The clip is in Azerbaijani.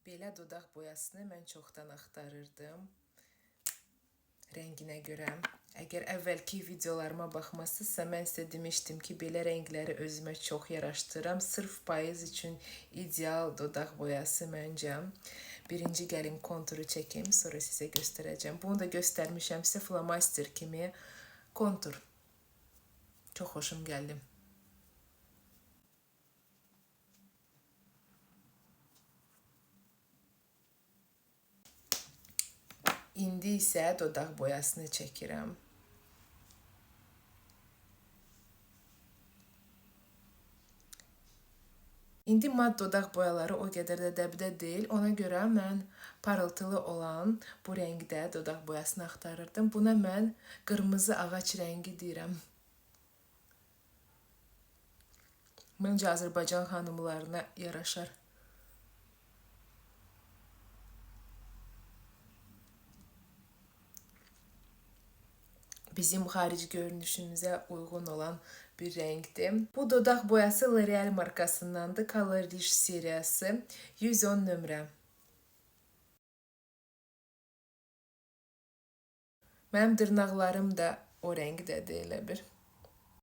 Belə dodaq boyasını mən çoxdan axtarırdım. Rənginə görə. Əgər əvvəlki videolarıma baxmasınızsa, mən sizə demişdim ki, belə rəngləri özümə çox yaraşdıram. Sırf payız üçün ideal dodaq boyası məncə. Birinci gəlim konturu çəkeyim, sonra sizə göstərəcəm. Bunu da göstərmişəm sizə flamaster kimi kontur. Çox xoşum gəldi. İndi isə dodaq boyasını çəkirəm. İndi mat dodaq boyaları o qədər də dəbdə deyil. Ona görə mən parıltılı olan bu rəngdə dodaq boyasını axtarırdım. Buna mən qırmızı ağac rəngi deyirəm. Məncə Azərbaycan xanımlarına yaraşar. Bizim xarici görünüşümüzə uyğun olan bir rəngdir. Bu dodaq boyası L'Oreal markasındandır. Color Riche seriyası 110 nömrə. Mənim dırnaqlarım da o rəngdədir elə bir.